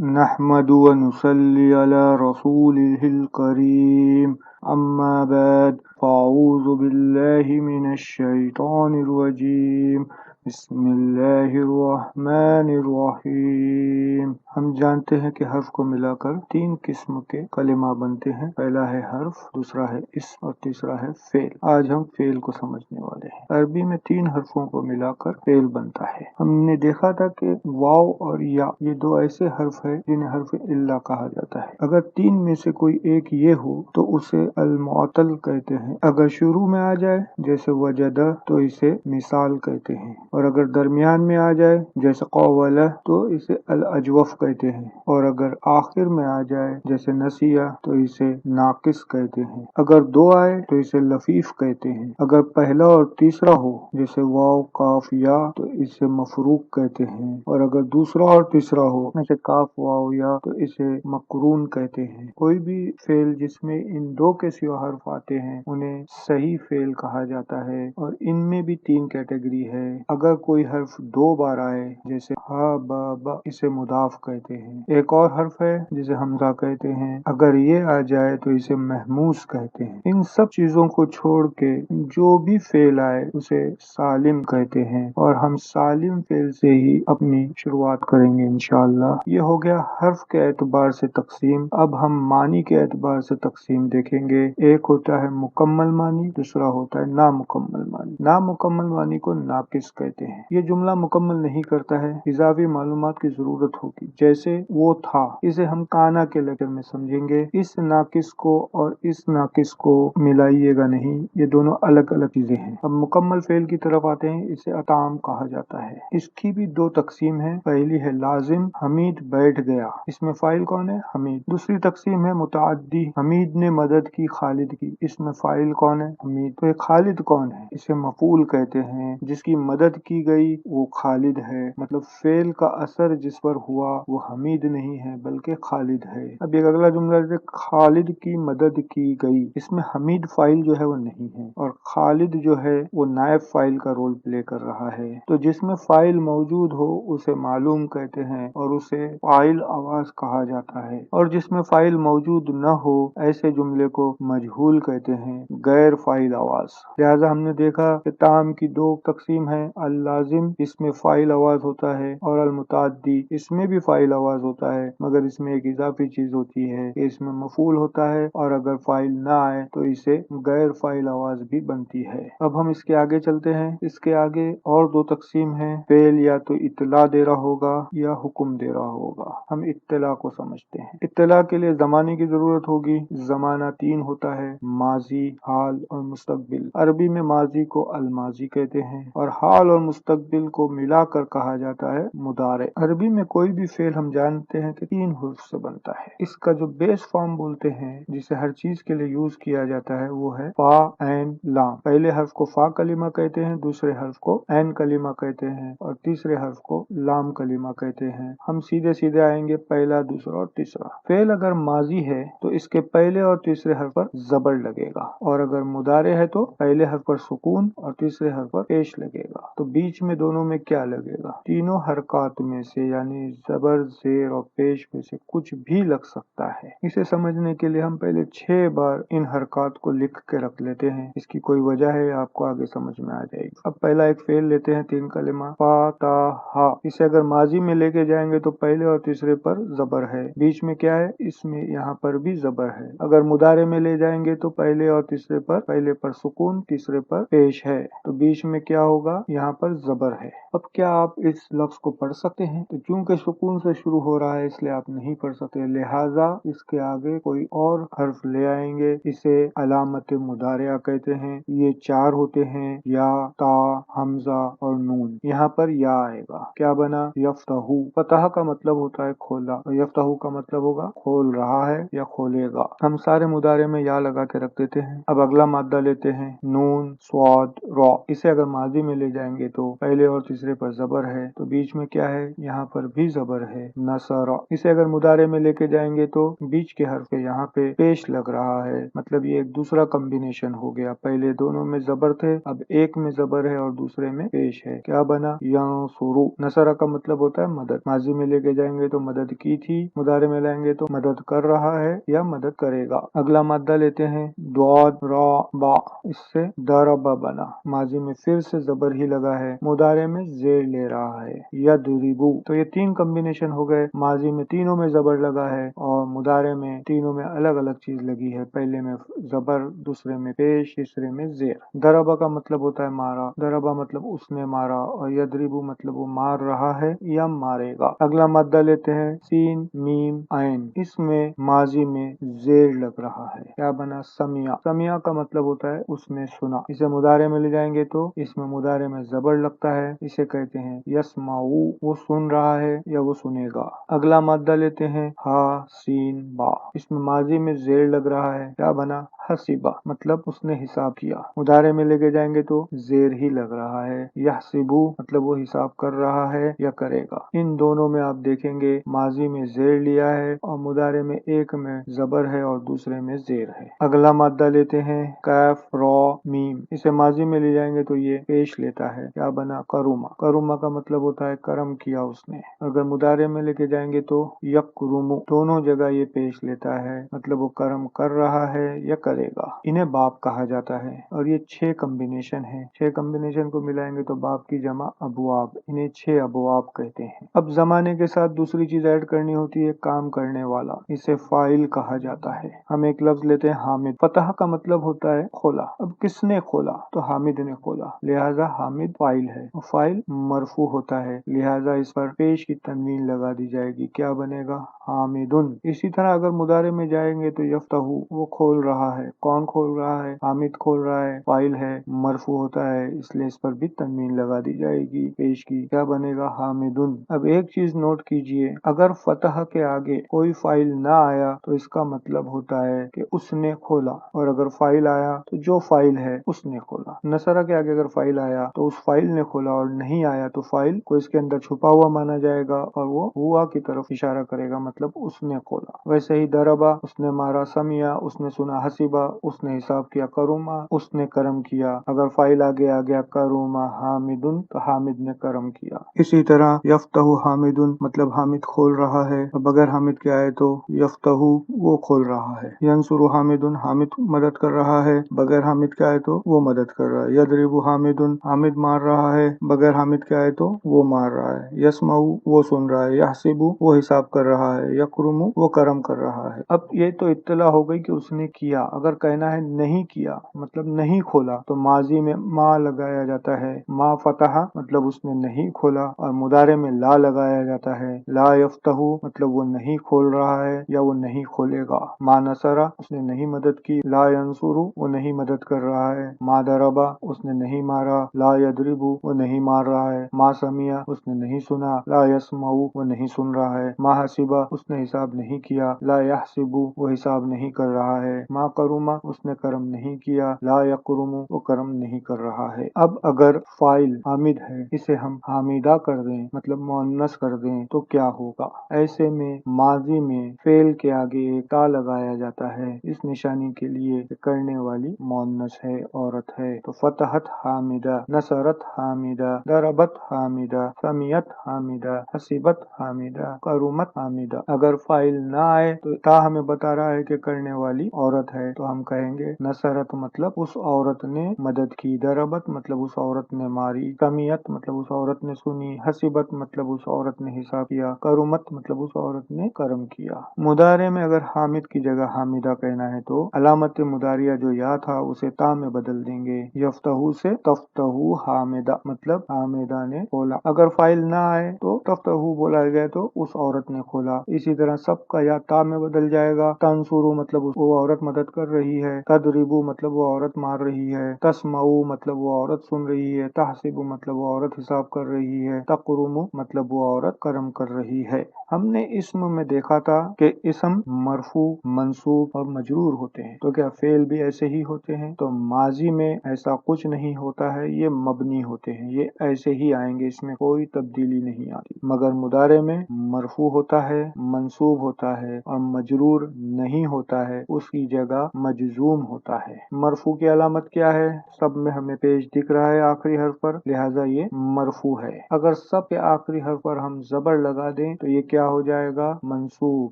نحمد و نصلی علی رسوله الکریم اما بعد فاعوذ باللہ من الشیطان الرجیم بسم اللہ الرحمن الرحیم۔ ہم جانتے ہیں کہ حرف کو ملا کر تین قسم کے کلمہ بنتے ہیں، پہلا ہے حرف، دوسرا ہے اسم اور تیسرا ہے فعل۔ آج ہم فعل کو سمجھنے والے ہیں۔ عربی میں تین حرفوں کو ملا کر فعل بنتا ہے۔ ہم نے دیکھا تھا کہ واو اور یا یہ دو ایسے حرف ہے جنہیں حرف علہ کہا جاتا ہے۔ اگر تین میں سے کوئی ایک یہ ہو تو اسے المعطل کہتے ہیں۔ اگر شروع میں آ جائے جیسے وجدہ تو اسے مثال کہتے ہیں، اور اگر درمیان میں آ جائے جیسے قولہ تو اسے الاجوف کہتے ہیں، اور اگر آخر میں آ جائے جیسے نسیہ تو اسے ناقص کہتے ہیں۔ اگر دو آئے تو اسے لفیف کہتے ہیں۔ اگر پہلا اور تیسرا ہو جیسے واو کاف یا تو اسے مفروق کہتے ہیں، اور اگر دوسرا اور تیسرا ہو جیسے کاف واو یا تو اسے مقرون کہتے ہیں۔ کوئی بھی فعل جس میں ان دو کے سوا حرف آتے ہیں انہیں صحیح فعل کہا جاتا ہے، اور ان میں بھی تین کیٹیگری ہے۔ اگر کوئی حرف دو بار آئے جیسے ہا با با اسے مضاف کہتے ہیں۔ ایک اور حرف ہے جسے حمزہ کہتے ہیں، اگر یہ آ جائے تو اسے محموس کہتے ہیں۔ ان سب چیزوں کو چھوڑ کے جو بھی فعل آئے اسے سالم کہتے ہیں، اور ہم سالم فعل سے ہی اپنی شروعات کریں گے انشاءاللہ۔ یہ ہو گیا حرف کے اعتبار سے تقسیم۔ اب ہم معنی کے اعتبار سے تقسیم دیکھیں گے۔ ایک ہوتا ہے مکمل معنی، دوسرا ہوتا ہے نامکمل معنی۔ نامکمل معنی کو ناقص کہتے ہیں۔ یہ جملہ مکمل نہیں کرتا ہے، اضافی معلومات کی ضرورت ہوگی، جیسے وہ تھا، اسے ہم کانا کے لیٹر میں سمجھیں گے۔ اس ناقص کو اور اس ناقص کو ملائیے گا نہیں، یہ دونوں الگ الگ چیزیں ہیں۔ اب مکمل فعل کی طرف آتے ہیں، اسے اطعام کہا جاتا ہے۔ اس کی بھی دو تقسیم ہے، پہلی ہے لازم، حمید بیٹھ گیا، اس میں فاعل کون ہے؟ حمید۔ دوسری تقسیم ہے متعدی، حمید نے مدد کی خالد کی، اس میں فاعل کون ہے؟ حمید۔ تو خالد کون ہے؟ اسے مفعول کہتے ہیں، جس کی مدد کی گئی وہ خالد ہے، مطلب فعل کا اثر جس پر ہوا وہ حمید نہیں ہے بلکہ خالد ہے۔ اب ایک اگلا جملہ ہے، خالد کی مدد کی گئی، اس میں حمید فاعل جو ہے وہ نہیں ہے، اور خالد جو ہے وہ نائب فاعل کا رول پلے کر رہا ہے۔ تو جس میں فاعل موجود ہو اسے معلوم کہتے ہیں اور اسے فاعل آواز کہا جاتا ہے، اور جس میں فاعل موجود نہ ہو ایسے جملے کو مجہول کہتے ہیں، غیر فاعل آواز۔ لہذا ہم نے دیکھا کہ تام کی دو تقسیم ہے، اللازم اس میں فاعل آواز ہوتا ہے، اور المتعدی اس میں بھی فاعل آواز ہوتا ہے، مگر اس میں ایک اضافی چیز ہوتی ہے کہ اس میں مفعول ہوتا ہے، اور اگر فاعل نہ آئے تو اسے غیر فاعل آواز بھی بنتی ہے۔ اب ہم اس کے آگے چلتے ہیں۔ اس کے آگے اور دو تقسیم ہیں، فعل یا تو اطلاع دے رہا ہوگا یا حکم دے رہا ہوگا۔ ہم اطلاع کو سمجھتے ہیں۔ اطلاع کے لیے زمانے کی ضرورت ہوگی۔ زمانہ تین ہوتا ہے، ماضی، حال اور مستقبل۔ عربی میں ماضی کو الماضی کہتے ہیں، اور حال اور مستقبل کو ملا کر کہا جاتا ہے مضارع۔ عربی میں کوئی بھی فعل ہم جانتے ہیں کہ تین حروف سے بنتا ہے۔ اس کا جو بیس فارم بولتے ہیں جسے ہر چیز کے لیے یوز کیا جاتا ہے وہ ہے فا عین لام۔ پہلے حرف کو فا کلمہ کہتے ہیں، دوسرے حرف کو عین کلمہ کہتے ہیں، اور تیسرے حرف کو لام کلمہ کہتے ہیں۔ ہم سیدھے سیدھے آئیں گے، پہلا، دوسرا اور تیسرا۔ فعل اگر ماضی ہے تو اس کے پہلے اور تیسرے حرف پر زبر لگے گا، اور اگر مضارع ہے تو پہلے حرف پر سکون اور تیسرے حرف پر پیش لگے گا۔ تو بیچ میں دونوں میں کیا لگے گا؟ تینوں حرکات میں سے، یعنی زبر، زیر اور پیش میں سے کچھ بھی لگ سکتا ہے۔ اسے سمجھنے کے لیے ہم پہلے 6 بار ان حرکات کو لکھ کے رکھ لیتے ہیں۔ اس کی کوئی وجہ ہے، آپ کو آگے سمجھ میں آ جائے گی۔ اب پہلا ایک فعل لیتے ہیں، تین کلمہ فاتحہ۔ اسے اگر ماضی میں لے کے جائیں گے تو پہلے اور تیسرے پر زبر ہے، بیچ میں کیا ہے؟ اس میں یہاں پر بھی زبر ہے۔ اگر مضارع میں لے جائیں گے تو پہلے اور تیسرے پر، پہلے پر سکون، تیسرے پر پیش ہے، تو بیچ میں کیا ہوگا؟ یہاں پر زبر ہے۔ اب کیا آپ اس لفظ کو پڑھ سکتے ہیں؟ تو چونکہ سکون سے شروع ہو رہا ہے اس لیے آپ نہیں پڑھ سکتے، لہٰذا اس کے آگے کوئی اور حرف لے آئیں گے، اسے علامت مضارعہ کہتے ہیں۔ یہ 4 ہوتے ہیں، یا، تا، حمزہ اور نون۔ یہاں پر یا آئے گا، کیا بنا؟ یفتح۔ فتح کا مطلب ہوتا ہے کھولا، اور یفتح کا مطلب ہوگا کھول رہا ہے یا کھولے گا۔ ہم سارے مضارع میں یا لگا کے رکھ دیتے ہیں۔ اب اگلا مادہ لیتے ہیں، نون، صاد، را۔ اسے اگر ماضی میں لے جائیں گے تو پہلے اور تیسرے پر زبر ہے، تو بیچ میں کیا ہے؟ یہاں پر بھی زبر है नसरा। इसे अगर मुदारे में लेके जाएंगे तो बीच के हर्फ यहाँ पे पेश लग रहा है, मतलब ये एक दूसरा कॉम्बिनेशन हो गया। पहले दोनों में जबर थे, अब एक में जबर है और दूसरे में पेश है। क्या बना? यंसुरु। नसरा का मतलब होता है मदद। माजी में लेके जाएंगे तो मदद की थी, मुदारे में लाएंगे तो मदद कर रहा है या मदद करेगा। अगला मादा लेते हैं द्वाद रा बा, इससे दरबा बना। माजी में फिर से जबर ही लगा है, मुदारे में जेर ले रहा है यदरिबु। तो ये तीन कॉम्बिनेशन हो गए। माजी में तीनों में जबर लगा है और मुदारे में तीनों में अलग अलग चीज लगी है। पहले में जबर, दूसरे में पेश, तीसरे में जेर। दरबा का मतलब होता है मारा, दरबा मतलब उसने मारा, और यदरिबु मतलब वो मार रहा है या मारेगा। अगला मादा लेते हैं सीन मीम आइन, इसमें माजी में जेर लग रहा है। क्या बना? समिया। समिया का मतलब होता है उसने सुना। इसे मुदारे में ले जाएंगे तो इसमें मुदारे में जबर लगता है, इसे कहते हैं यस्माऊ। वो सुन रहा है या वो सुनेगा। अगला मादा लेते हैं हा सीन बा, इसमें माजी में जेर लग रहा है। क्या बना? हसीबा, मतलब उसने हिसाब किया। मुदारे में लेके जाएंगे तो जेर ही लग रहा है। यहसिबु मतलब वो हिसाब कर रहा है या करेगा। इन दोनों में आप देखेंगे माजी में जेर लिया है और मुदारे में एक में जबर है और दूसरे में जेर है। अगला मादा लेते हैं कैफ रॉ मीम, इसे माजी में ले जाएंगे तो ये पेश लेता है। क्या बना? करुमा। करुमा का मतलब होता है करम किया उसने। अगर मुदारे में लेके जाएंगे तो यकरुमु, दोनों जगह ये पेश लेता है, मतलब वो कर्म कर रहा है या करेगा। इन्हें बाप कहा जाता है और ये 6 कॉम्बिनेशन है। 6 कॉम्बिनेशन को मिलाएंगे तो बाप की जमा अबवाब, इन्हें 6 अबवाब कहते हैं। अब जमाने के साथ दूसरी चीज ऐड करनी होती है, काम करने वाला, इसे फाइल कहा जाता है। हम एक लफ्ज लेते हैं हामिद। फतह का मतलब होता है खोला। अब किसने खोला? तो हामिद ने खोला, लिहाजा हामिद फाइल है। फाइल मरफू होता है, लिहाजा इस पर पेश की तनवीन लगा दी जाएगी। क्या बनेगा? हामिदुन। इसी तरह अगर मुदारे में जाएंगे तो यफ्तहू, वो खोल रहा है। कौन खोल रहा है? हामिद खोल रहा है, फाइल है, मरफू होता है, इसलिए इस पर भी तनवीन लगा दी जाएगी पेश की। क्या बनेगा? हामिदुन। अब एक चीज नोट कीजिए, अगर फतह के आगे कोई फाइल ना आया तो इसका मतलब होता है कि उसने खोला, और अगर फाइल आया तो जो फाइल है उसने खोला। नसरा के आगे अगर फाइल आया तो उस फाइल ने खोला, और नहीं आया तो फाइल को इसके अंदर छुपा हुआ माना जाएगा और वो हुआ की तरफ इशारा करेगा, मतलब उसने खोला। वैसे ही दरबा, उसने मारा। समिया, उसने सुना। हसीबा, उसने हिसाब किया। करुमा, उसने कर्म किया। अगर फाइल आगे आ गया करुमा हामिदुन, तो हामिद ने कर्म किया। इसी तरह यफ्तहु हामिदुन, मतलब हामिद खोल रहा है। अब अगर हामिद के आए तो यफ्तहु, वो खोल रहा है। यंसुरु हामिदुन, हामिद मदद कर रहा है। बगैर हामिद के आए तो वो मदद कर रहा है। यदरिबु हामिदुन, हामिद मार रहा है। बगैर हामिद के आए तो वो मार रहा है। यस्माउ, वो सुन रहा है। यहसिबु, वो हिसाब कर रहा है। यकरुमु, वो कर्म कर रहा है। अब ये तो इत्तला हो गई कि उसने किया। अगर कहना है नहीं किया, मतलब नहीं खोला, तो माजी में मा लगाया जाता है। मा फतहा, मतलब उसने नहीं खोला, और मुदारे में ला लगाया जाता है। ला यफ्तहु, मतलब वो नहीं खोल रहा है या वो नहीं खोलेगा। मा नसरा, उसने नहीं मदद की। ला यंसुरु, वो नहीं मदद कर रहा है। मा दरबा, उसने नहीं मारा। ला यदरिबु, वो नहीं मार रहा है। मा समिया, उसने नहीं सुना। ला यस्माउ, वो नहीं सुन रहा है। मा हसीबा, उसने हिसाब नहीं किया। ला यहसिबु, वो हिसाब नहीं कर रहा है। मा करुमा, उसने कर्म नहीं किया। ला यकरुमु, वो कर्म नहीं कर रहा है। अब अगर फाइल हामिद है, इसे हम हामिदा कर दें, मतलब मुअन्नस कर दें, तो क्या होगा? ऐसे में माजी में फेल के आगे एक ता लगाया जाता है, इस निशानी के लिए करने वाली मुअन्नस है, औरत है। तो फतहत हामिदा, नसरत हामिदा, दरबत हामिदा, समियत हामिदा, हसीबत हामिदा, करुमत हामिदा। अगर फाइल ना आए तो ता हमें बता रहा है कि करने वाली औरत है, तो हम कहेंगे नसरत मतलब उस औरत ने मदद की। दरबत मतलब उस औरत ने मारी। समियत मतलब उस औरत ने सुनी। हसीबत मतलब उस औरत ने हिसाब किया। करुमत मतलब उस औरत ने कर्म किया। मुदारे में अगर हामिद की जगह हामिदा कहना है तो अलामत मुदारिया जो या था उसे ता में बदल देंगे। यफ्तहू से तफ्तहू हामिदा, मतलब हामिदा ने खोला। अगर फाइल ना आए तो तफ्तहू बोला गया तो उस औरत ने खोला। इसी तरह सबका या ता में बदल जाएगा। तंसुरु मतलब वो औरत मदद कर रही है। तदरिबु मतलब वो औरत मार रही है। तस्माउ मतलब वो औरत सुन रही है। तहसिबु मतलब वो औरत हिसाब कर रही है। तकरुमु मतलब वो औरत कर्म कर रही है। हमने इस्म में देखा था कि इस्म मरफू, मंसूब और मजरूर होते हैं, तो क्या फेल भी ऐसे ही होते हैं? तो माजी में ऐसा कुछ नहीं होता है, ये मबनी होते हैं, ये ऐसे ही आएंगे, इसमें कोई तब्दीली नहीं आती। मगर मुदारे मुदारे में मरफू होता है, मंसूब होता है और मजरूर नहीं होता है, उसकी जगह मजजूम होता है। मरफू की अलामत क्या है? सब में हमें पेश दिख रहा है आखिरी हर्फ पर, लिहाजा ये मरफू है। अगर सब के आखिरी हर्फ पर हम जबर लगा दें तो ये क्या हो जाएगा? मंसूब।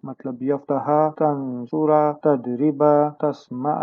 मतलब यफ्तहा, तंसुरा, तदरिबा, तस्मा,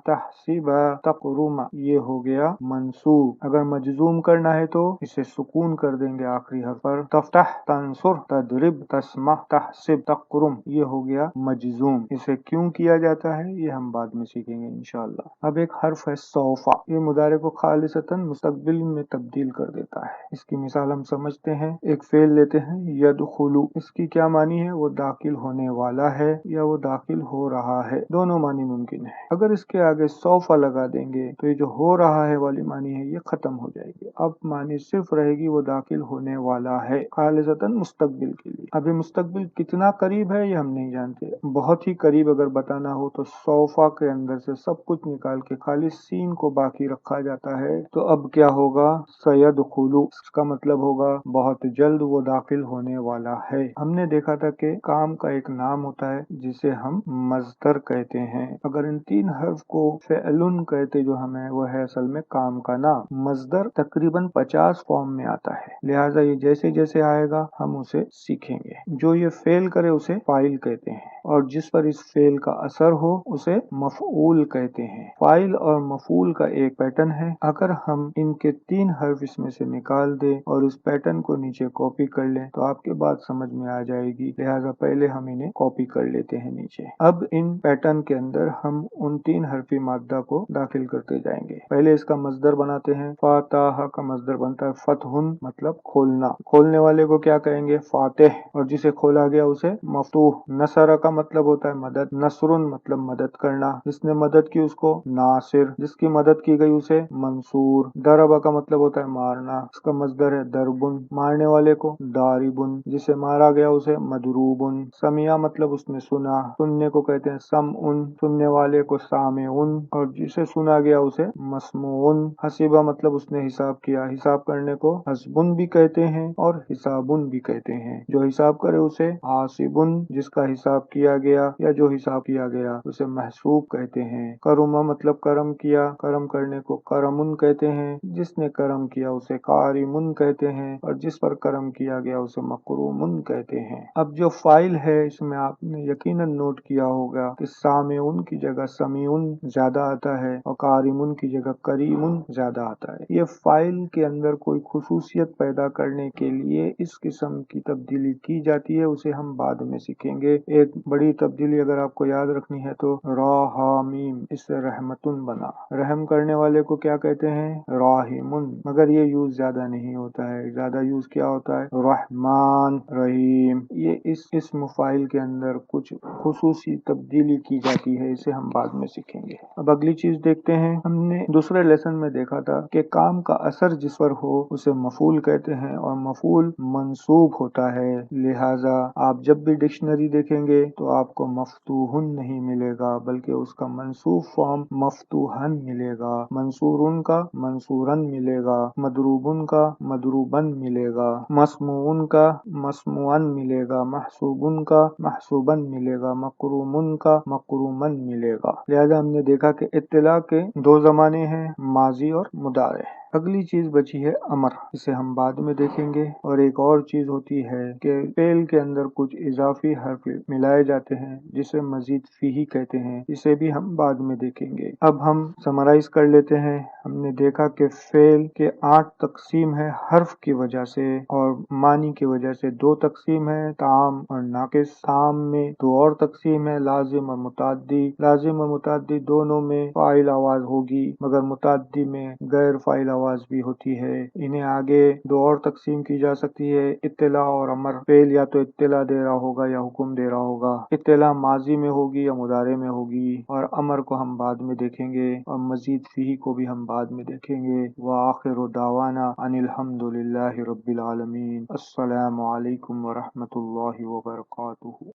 तहसीबा, तकरुमा, ये हो गया मंसूब। अगर मजजूम करना है तो इसे सुकून कर देंगे आखिरी हर्फ पर, तफ्तह, तंसुर, तदरिब, तस्मा, तहसिब, तकरुम, ये हो गया मजजूम। इसे क्यों किया जाता है ये हम बाद में सीखेंगे इंशाअल्लाह। अब एक हर्फ है सौफा, ये मुदारे को खालिसतन मुस्तकबिल में तब्दील कर देता है। इसकी मिसाल हम समझते हैं। एक फेल लेते हैं यदखुलु, इसकी क्या मानी है? वो दाखिल होने वाला है या वो दाखिल हो रहा है, दोनों मानी मुमकिन है। अगर इसके आगे सौफा लगा देंगे तो ये जो हो रहा है वाली मानी है ये खत्म हो जाएगी। अब मानी सिर्फ रहेगी वो दाखिल होने वाला है, खालिसतन मुस्तकबिल के लिए। अभी मुस्तकबिल कितना करीब है ये हम नहीं जानते। बहुत ही करीब अगर बताना हो तो सौफा के अंदर से सब कुछ निकाल के खाली सीन को बाकी रखा जाता है। तो अब क्या होगा? सयदखुलु, इसका मतलब होगा बहुत जल्द वो दाखिल होने वाला है। हमने देखा था कि काम का एक नाम होता है जिसे हम मजदर कहते हैं। अगर इन तीन हर्फ को फ़िअलुन कहते जो हमें, वो है असल में काम का नाम। मजदर तकरीबन 50 फॉर्म में आता है, लिहाजा ये जैसे जैसे आएगा हम उसे सीखेंगे। जो ये फेल करे उसे फाइल कहते हैं और जिस पर इस फेल का असर हो उसे मफऊल कहते हैं। फाइल और मफूल का एक पैटर्न है। अगर हम इनके तीन हर्फ इसमें से निकाल दें और उस पैटर्न को नीचे कॉपी कर लें तो आपके बात समझ में आ जाएगी, लिहाजा पहले हम इन्हें कॉपी कर लेते हैं नीचे। अब इन पैटर्न के अंदर हम उन तीन हर्फी मादा को दाखिल करते जाएंगे। पहले इसका मजदर बनाते हैं। फाताहा का मजदर बनता है फतहुन, मतलब खोलना। खोलने वाले को क्या कहेंगे? फातिह, और जिसे खोला गया उसे मफतूह। नसरा का मतलब होता है मदद। नसरुन मतलब मदद करना, जिसने मदद की उसको नासिर, जिसकी मदद की गई उसे मंसूर। दरबा का मतलब होता है मारना, इसका मजदर है दरबुन। मारने वाले को दारिबुन, जिसे मारा गया उसे मदरूबुन। समिया मतलब उसने सुना, सुनने को कहते हैं समउन। सुनने वाले को सामेउन और जिसे सुना गया उसे मस्मून। हसीबा मतलब उसने हिसाब किया, हिसाब करने को हसबुन भी कहते हैं और हिसाबुन भी कहते हैं। जो हिसाब करे उसे हासिबुन, जिसका हिसाब किया गया या जो हिसाब किया गया उसे महसूब कहते हैं। करुमा मतलब करम किया, करम करने को करमुन कहते हैं। जिसने करम किया उसे कारिमुन कहते हैं और जिस पर करम किया गया उसे मकरूमुन कहते हैं। अब जो फाइल है इसमें आपने यकीनन नोट किया होगा कि सामेउन की जगह समीउन ज्यादा आता है और कारिमुन की जगह करीमुन ज्यादा आता है। ये फाइल के अंदर कोई खुसूसियत पैदा करने के लिए इस किस्म की तब्दीली की जाती है, उसे हम बाद में सीखेंगे। एक बड़ी तब्दीली अगर आपको याद रखनी है तो रा हा मीम, इससे रहमतुन बना। रहम करने वाले को क्या कहते हैं? राहिमुन, मगर ये यूज ज्यादा नहीं होता है। ज्यादा यूज क्या होता है? रहमान रहीम। ये इस इस्म फाइल के अंदर कुछ खुसूसी तब्दीली की जाती है, इसे हम बाद में सीखेंगे। अब अगली चीज देखते हैं। हमने दूसरे लेसन में देखा था कि काम का असर जिस पर हो उसे मफूल कहते हैं और मफूल मंसूब होता है। लिहाजा आप जब भी डिक्शनरी देखेंगे तो आपको मफ्तूहुन नहीं मिलेगा, बल्कि उसका मंसूब फॉर्म मफ्तूहन मिलेगा। मंसूरुन का मंसूरन मिलेगा, मदरूबुन का मदरूबन मिलेगा, मस्मून का मस्मुअन मिलेगा, महसूबुन का महसूबन मिलेगा, मकरूमुन का मकरूमन मिलेगा। लिहाजा हमने देखा कि इत्तिला के दो जमाने हैं, माजी और मुदारे। अगली चीज बची है अमर, इसे हम बाद में देखेंगे। और एक और चीज होती है कि फेल के अंदर कुछ इजाफी हर्फ मिलाए जाते हैं जिसे मजीद फीही कहते हैं, इसे भी हम बाद में देखेंगे। अब हम समराइज कर लेते हैं। हमने देखा कि फेल के 8 तकसीम है हर्फ की वजह से और मानी की वजह से। 2 तकसीम है ताम और नाकिस। ताम में 2 और तकसीम है लाजिम और मुताद्दी। लाजिम और मुताद्दी दोनों में फाइल आवाज होगी, मगर मुताद्दी में गैर फाइल आवाज भी होती है। इन्हें आगे 2 और तकसीम की जा सकती है, इत्तिला और अमर। फेल या तो इत्तिला दे रहा होगा या हुक्म दे रहा होगा। इत्तिला माजी में होगी या मुदारे में होगी, और अमर को हम बाद में देखेंगे और मजीद फीही को भी हम बाद में देखेंगे। व आखिरु दावाना अनिल हम्दुलिल्लाहि रब्बिल आलमीन। अस्सलामु अलैकुम व रहमतुल्लाहि व बरकातुहू।